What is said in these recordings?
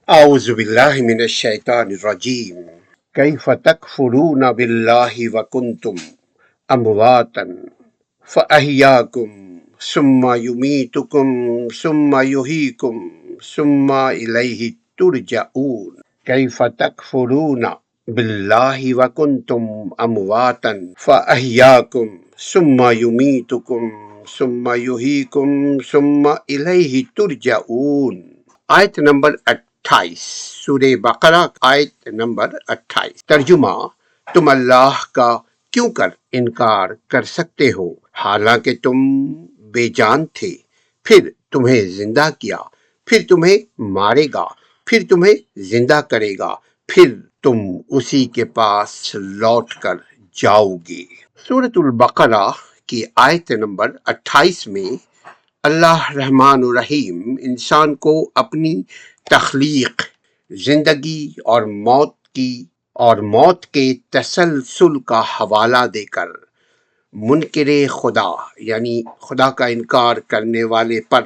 أعوذ بالله من الشيطان الرجيم. كيف تكفرون بالله وكنتم أمواتا فأحياكم ثم يميتكم ثم يحييكم ثم إليه ترجعون. كيف تكفرون بالله وكنتم أمواتا فأحياكم ثم يميتكم ثم يحييكم ثم إليه ترجعون. آیت نمبر 28 سورہ بقرہ، آیت نمبر 28۔ ترجمہ: تم اللہ کا کیوں انکار کر سکتے ہو حالانکہ تم بے جان تھے، پھر تمہیں زندہ کیا، پھر تمہیں مارے گا، پھر تمہیں زندہ کرے گا، پھر تم اسی کے پاس لوٹ کر جاؤ گے۔ سورۃ البقرہ کی آیت نمبر 28 میں اللہ رحمان الرحیم انسان کو اپنی تخلیق، زندگی اور موت کے تسلسل کا حوالہ دے کر منکر خدا یعنی خدا کا انکار کرنے والے پر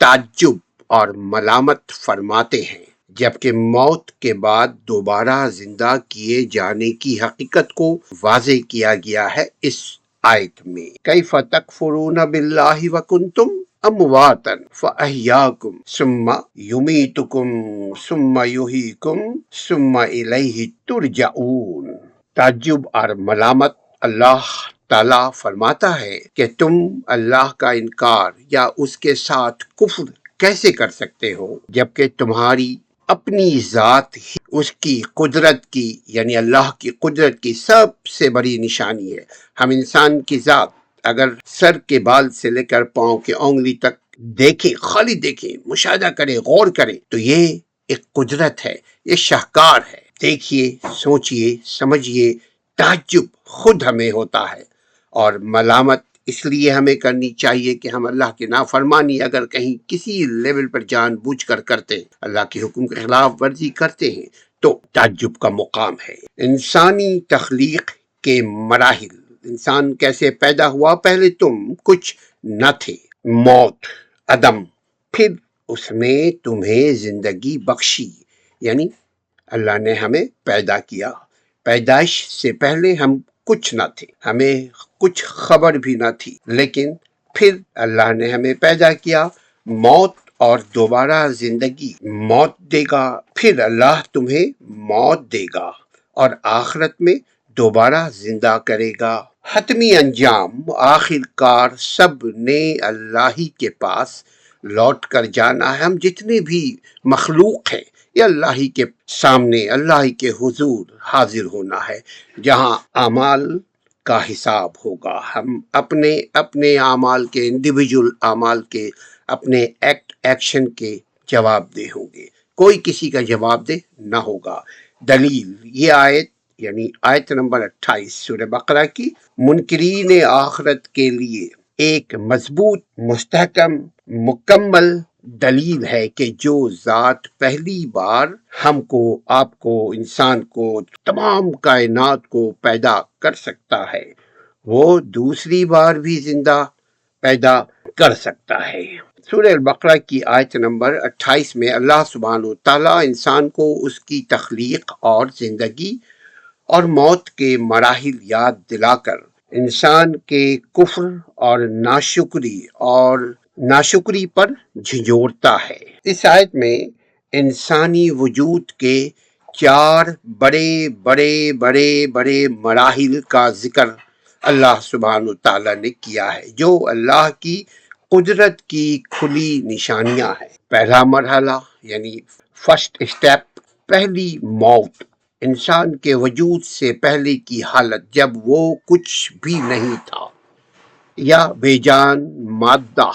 تعجب اور ملامت فرماتے ہیں، جبکہ موت کے بعد دوبارہ زندہ کیے جانے کی حقیقت کو واضح کیا گیا ہے اس آیت میں۔ کیف تکفرون باللہ وکنتم امواتا فاحیاکم ثم یمیتکم ثم یحییکم ثم الیہ ترجعون۔ تعجب اور ملامت اللہ تعالیٰ فرماتا ہے کہ تم اللہ کا انکار یا اس کے ساتھ کفر کیسے کر سکتے ہو، جبکہ تمہاری اپنی ذات ہی اس کی قدرت کی یعنی اللہ کی قدرت کی سب سے بڑی نشانی ہے۔ ہم انسان کی ذات اگر سر کے بال سے لے کر پاؤں کے انگلی تک دیکھیں، خالی دیکھیں، مشاہدہ کریں، غور کریں تو یہ ایک قدرت ہے، یہ شاہکار ہے۔ دیکھیے، سوچئے، سمجھیے، تعجب خود ہمیں ہوتا ہے، اور ملامت اس لیے ہمیں کرنی چاہیے کہ ہم اللہ کی نافرمانی اگر کہیں کسی لیول پر جان بوجھ کر کرتے ہیں، اللہ کے حکم کے خلاف ورزی کرتے ہیں تو تعجب کا مقام ہے۔ انسانی تخلیق کے مراحل، انسان کیسے پیدا ہوا؟ پہلے تم کچھ نہ تھے، موت، عدم، پھر اس نے تمہیں زندگی بخشی، یعنی اللہ نے ہمیں پیدا کیا۔ پیدائش سے پہلے ہم کچھ نہ تھے، ہمیں کچھ خبر بھی نہ تھی، لیکن پھر اللہ نے ہمیں پیدا کیا، موت اور دوبارہ زندگی۔ موت دے گا، پھر اللہ تمہیں موت دے گا اور آخرت میں دوبارہ زندہ کرے گا۔ حتمی انجام، آخر کار سب نے اللہ ہی کے پاس لوٹ کر جانا ہے۔ ہم جتنے بھی مخلوق ہیں یہ اللہ ہی کے سامنے، اللہ ہی کے حضور حاضر ہونا ہے، جہاں اعمال کا حساب ہوگا۔ ہم اپنے اعمال کے، انڈیویجول اعمال کے، اپنے ایکشن کے جواب دہ ہوں گے، کوئی کسی کا جواب دہ نہ ہوگا۔ دلیل: یہ آیت یعنی آیت نمبر 28 سورہ بقرہ کی منکرین آخرت کے لیے ایک مضبوط، مستحکم، مکمل دلیل ہے کہ جو ذات پہلی بار ہم کو، آپ کو، انسان کو، تمام کائنات کو پیدا کر سکتا ہے، وہ دوسری بار بھی زندہ پیدا کر سکتا ہے۔ سورہ البقرہ کی آیت نمبر 28 میں اللہ سبحانہ وتعالیٰ انسان کو اس کی تخلیق اور زندگی اور موت کے مراحل یاد دلا کر انسان کے کفر اور ناشکری پر جھنجھوڑتا ہے۔ اس آیت میں انسانی وجود کے 4 بڑے مراحل کا ذکر اللہ سبحانہ تعالیٰ نے کیا ہے، جو اللہ کی قدرت کی کھلی نشانیاں ہیں۔ پہلا مرحلہ یعنی فرسٹ اسٹیپ، پہلی موت، انسان کے وجود سے پہلے کی حالت جب وہ کچھ بھی نہیں تھا یا بے جان مادہ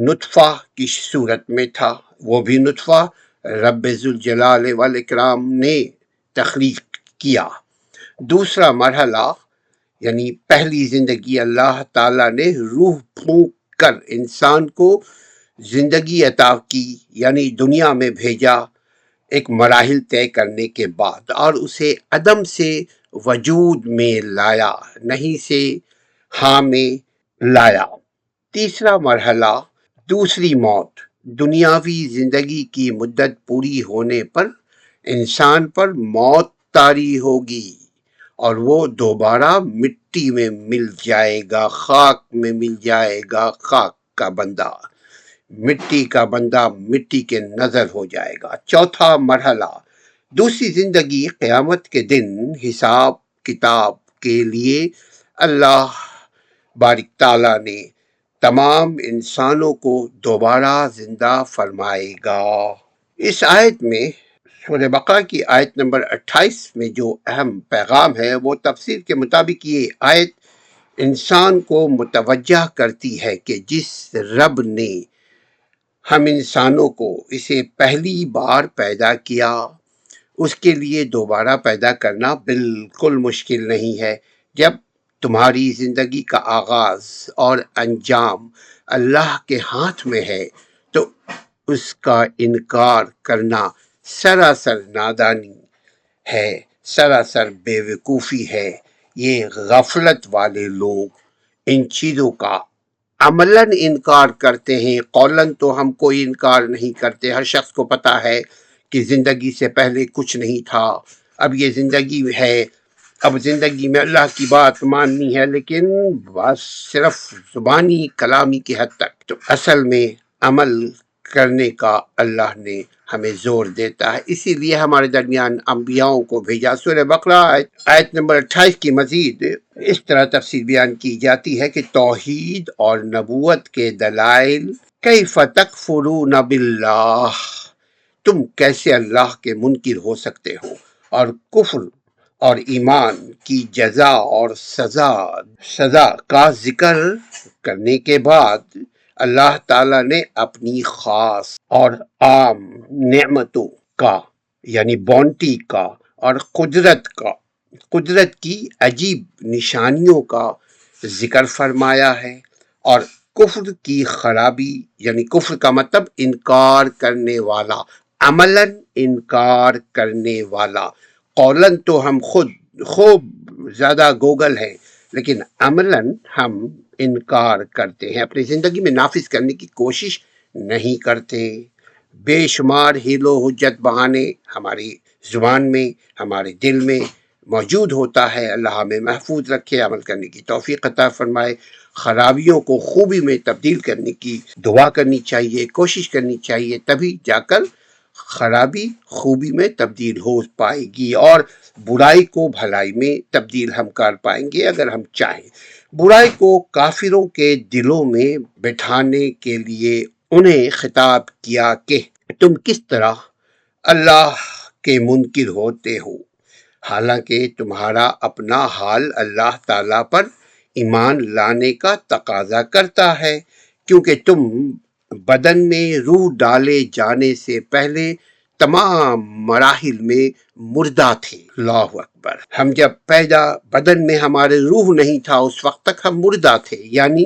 نطفہ کی صورت میں تھا، وہ بھی نطفہ رب ذوالجلال والاکرام نے تخلیق کیا۔ دوسرا مرحلہ یعنی پہلی زندگی، اللہ تعالیٰ نے روح پھونک کر انسان کو زندگی عطا کی، یعنی دنیا میں بھیجا ایک مراحل طے کرنے کے بعد، اور اسے عدم سے وجود میں لایا، نہیں سے ہاں میں لایا۔ تیسرا مرحلہ دوسری موت، دنیاوی زندگی کی مدت پوری ہونے پر انسان پر موت طاری ہوگی اور وہ دوبارہ مٹی میں مل جائے گا، خاک میں مل جائے گا، خاک کا بندہ، مٹی کا بندہ مٹی کے نظر ہو جائے گا۔ چوتھا مرحلہ، دوسری زندگی قیامت کے دن حساب کتاب کے لیے اللہ بارک تعالیٰ نے تمام انسانوں کو دوبارہ زندہ فرمائے گا۔ اس آیت میں سورہ بقرہ کی آیت نمبر 28 میں جو اہم پیغام ہے وہ تفسیر کے مطابق یہ آیت انسان کو متوجہ کرتی ہے کہ جس رب نے ہم انسانوں کو اسے پہلی بار پیدا کیا اس کے لیے دوبارہ پیدا کرنا بالکل مشکل نہیں ہے۔ جب تمہاری زندگی کا آغاز اور انجام اللہ کے ہاتھ میں ہے تو اس کا انکار کرنا سراسر نادانی ہے، سراسر بے وقوفی ہے۔ یہ غفلت والے لوگ ان چیزوں کا عملاً انکار کرتے ہیں، قولاً تو ہم کوئی انکار نہیں کرتے، ہر شخص کو پتہ ہے کہ زندگی سے پہلے کچھ نہیں تھا، اب یہ زندگی ہے، اب زندگی میں اللہ کی بات ماننی ہے، لیکن بس صرف زبانی کلامی کی حد تک۔ تو اصل میں عمل کرنے کا اللہ نے ہمیں زور دیتا ہے، اسی لیے ہمارے درمیان انبیاؤں کو بھیجا۔ سورہ بقرہ آیت نمبر 28 کی مزید اس طرح تفسیر بیان کی جاتی ہے کہ توحید اور نبوت کے دلائل، کیف تکفرون باللہ، تم کیسے اللہ کے منکر ہو سکتے ہو، اور کفر اور ایمان کی جزا اور سزا کا ذکر کرنے کے بعد اللہ تعالیٰ نے اپنی خاص اور عام نعمتوں کا یعنی بونٹی کا اور قدرت کی عجیب نشانیوں کا ذکر فرمایا ہے، اور کفر کی خرابی یعنی کفر کا مطلب انکار کرنے والا، عملاً انکار کرنے والا، قولاً تو ہم خود خوب زیادہ گوگل ہیں لیکن عملاً ہم انکار کرتے ہیں، اپنی زندگی میں نافذ کرنے کی کوشش نہیں کرتے۔ بے شمار حیل و حجت بہانے ہماری زبان میں، ہمارے دل میں موجود ہوتا ہے۔ اللہ ہمیں محفوظ رکھے، عمل کرنے کی توفیق عطا فرمائے۔ خرابیوں کو خوبی میں تبدیل کرنے کی دعا کرنی چاہیے، کوشش کرنی چاہیے، تبھی جا کر خرابی خوبی میں تبدیل ہو پائے گی، اور برائی کو بھلائی میں تبدیل ہم کر پائیں گے اگر ہم چاہیں۔ برائی کو کافروں کے دلوں میں بٹھانے کے لیے انہیں خطاب کیا کہ تم کس طرح اللہ کے منکر ہوتے ہو، حالانکہ تمہارا اپنا حال اللہ تعالیٰ پر ایمان لانے کا تقاضا کرتا ہے، کیونکہ تم بدن میں روح ڈالے جانے سے پہلے تمام مراحل میں مردہ تھے۔ اللہ اکبر! ہم جب پیدا بدن میں ہمارے روح نہیں تھا اس وقت تک ہم مردہ تھے، یعنی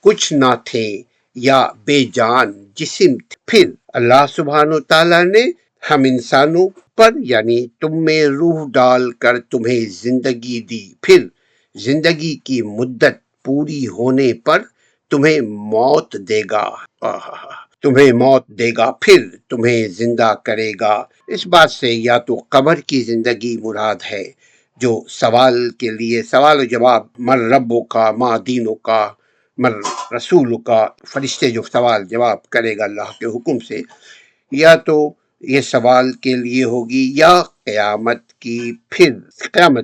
کچھ نہ تھے یا بے جان جسم تھے۔ پھر اللہ سبحانہ و تعالیٰ نے ہم انسانوں پر یعنی تم میں روح ڈال کر تمہیں زندگی دی، پھر زندگی کی مدت پوری ہونے پر تمہیں موت دے گا، پھر تمہیں زندہ کرے گا۔ اس بات سے یا تو قبر کی زندگی مراد ہے، جو سوال کے لیے سوال و جواب، من ربوں کا، ما دینوں کا، من رسول کا، فرشتے جو سوال جواب کرے گا اللہ کے حکم سے، یا تو یہ سوال کے لیے ہوگی یا قیامت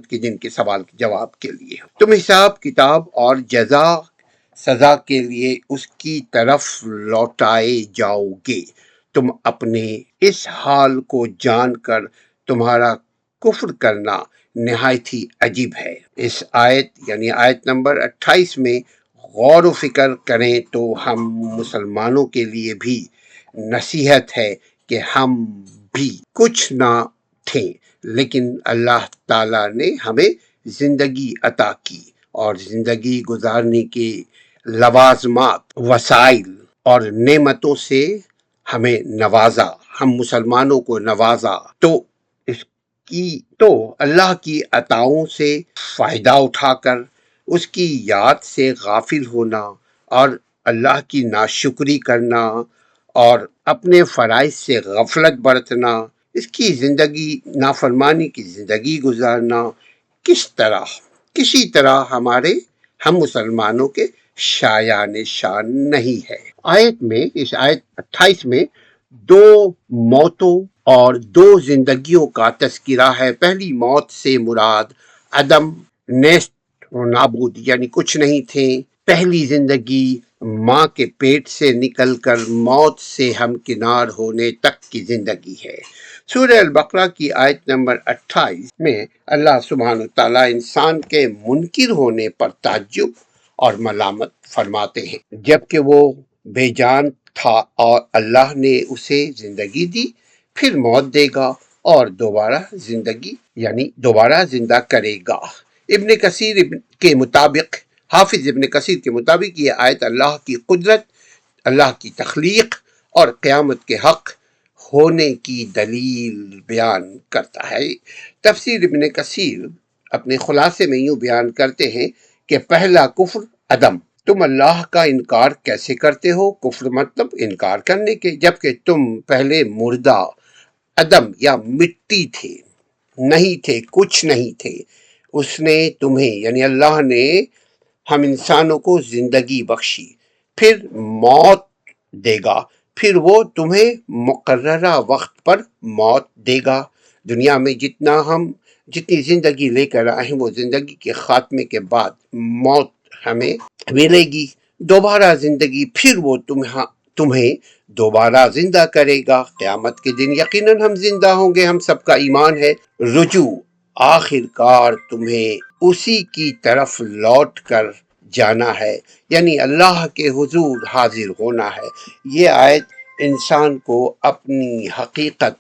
کے دن کے سوال جواب کے لیے۔ تم حساب کتاب اور جزا سزا کے لیے اس کی طرف لوٹائے جاؤ گے۔ تم اپنے اس حال کو جان کر تمہارا کفر کرنا نہایت ہی عجیب ہے۔ اس آیت یعنی آیت نمبر 28 میں غور و فکر کریں تو ہم مسلمانوں کے لیے بھی نصیحت ہے کہ ہم بھی کچھ نہ تھے، لیکن اللہ تعالیٰ نے ہمیں زندگی عطا کی اور زندگی گزارنے کے لوازمات، وسائل اور نعمتوں سے ہمیں نوازا، ہم مسلمانوں کو نوازا، تو اللہ کی عطاؤں سے فائدہ اٹھا کر اس کی یاد سے غافل ہونا اور اللہ کی ناشکری کرنا اور اپنے فرائض سے غفلت برتنا، اس کی زندگی نافرمانی کی زندگی گزارنا کسی طرح ہمارے ہم مسلمانوں کے شایان شان نہیں ہے۔ اس آیت 28 میں دو موتوں اور دو زندگیوں کا تذکرہ ہے۔ پہلی موت سے مراد عدم، نیست و نابود، یعنی کچھ نہیں تھے۔ پہلی زندگی ماں کے پیٹ سے نکل کر موت سے ہمکنار ہونے تک کی زندگی ہے۔ سورہ البقرہ کی آیت نمبر 28 میں اللہ سبحانہ تعالیٰ انسان کے منکر ہونے پر تعجب اور ملامت فرماتے ہیں، جبکہ وہ بے جان تھا اور اللہ نے اسے زندگی دی، پھر موت دے گا اور دوبارہ زندہ کرے گا۔ حافظ ابن کثیر کے مطابق یہ آیت اللہ کی قدرت، اللہ کی تخلیق اور قیامت کے حق ہونے کی دلیل بیان کرتا ہے۔ تفسیر ابن کثیر اپنے خلاصے میں یوں بیان کرتے ہیں کہ پہلا کفر عدم، تم اللہ کا انکار کیسے کرتے ہو؟ کفر مطلب انکار کرنے کے، جبکہ تم پہلے مردہ عدم یا مٹی تھے، نہیں تھے، کچھ نہیں تھے۔ اس نے تمہیں یعنی اللہ نے ہم انسانوں کو زندگی بخشی، پھر موت دے گا، پھر وہ تمہیں مقررہ وقت پر موت دے گا۔ دنیا میں جتنی زندگی لے کر آئے ہیں، وہ زندگی کے خاتمے کے بعد موت ہمیں ملے گی، دوبارہ زندگی، پھر وہ تمہیں دوبارہ زندہ کرے گا قیامت کے دن۔ یقیناً ہم زندہ ہوں گے، ہم سب کا ایمان ہے۔ رجوع، آخر کار تمہیں اسی کی طرف لوٹ کر جانا ہے، یعنی اللہ کے حضور حاضر ہونا ہے۔ یہ آیت انسان کو اپنی حقیقت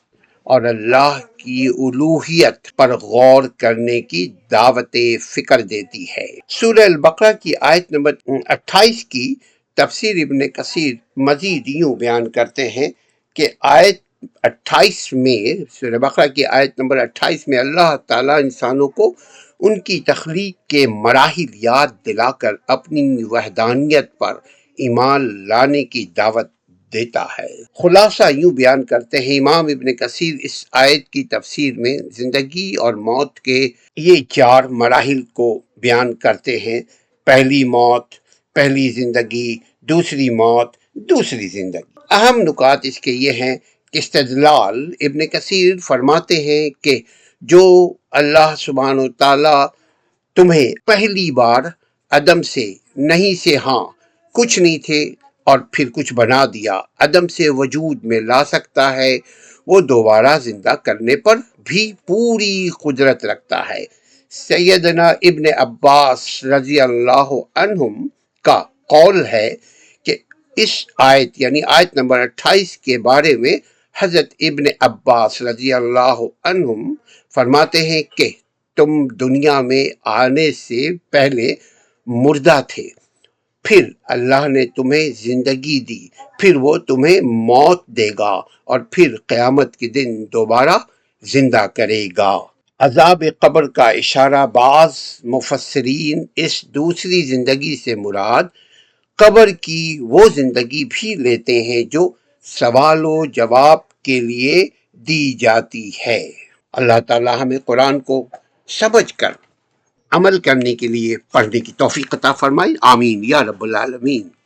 اور اللہ کی الوہیت پر غور کرنے کی دعوت فکر دیتی ہے۔ سورہ البقرہ کی آیت نمبر 28 کی تفسیر ابن کثیر مزید یوں بیان کرتے ہیں کہ آیت 28 میں، سورہ بقرہ کی آیت نمبر 28 میں اللہ تعالیٰ انسانوں کو ان کی تخلیق کے مراحل یاد دلا کر اپنی وحدانیت پر ایمان لانے کی دعوت دیتا ہے۔ خلاصہ یوں بیان کرتے ہیں امام ابن کثیر اس آیت کی تفسیر میں زندگی اور موت کے یہ 4 مراحل کو بیان کرتے ہیں۔ پہلی موت، پہلی زندگی، دوسری موت، دوسری زندگی۔ اہم نکات اس کے یہ ہیں کہ استدلال، ابن کثیر فرماتے ہیں کہ جو اللہ سبحانہ و تعالی تمہیں پہلی بار عدم سے، نہیں سے ہاں، کچھ نہیں تھے اور پھر کچھ بنا دیا، عدم سے وجود میں لا سکتا ہے، وہ دوبارہ زندہ کرنے پر بھی پوری قدرت رکھتا ہے۔ سیدنا ابن عباس رضی اللہ عنہم کا قول ہے کہ اس آیت یعنی آیت نمبر 28 کے بارے میں حضرت ابن عباس رضی اللہ عنہم فرماتے ہیں کہ تم دنیا میں آنے سے پہلے مردہ تھے، پھر اللہ نے تمہیں زندگی دی، پھر وہ تمہیں موت دے گا اور پھر قیامت کے دن دوبارہ زندہ کرے گا۔ عذاب قبر کا اشارہ، بعض مفسرین اس دوسری زندگی سے مراد قبر کی وہ زندگی بھی لیتے ہیں جو سوال و جواب کے لیے دی جاتی ہے۔ اللہ تعالی ہمیں قرآن کو سمجھ کر عمل کرنے کے لیے پڑھنے کی توفیق عطا فرمائے، آمین یا رب العالمین۔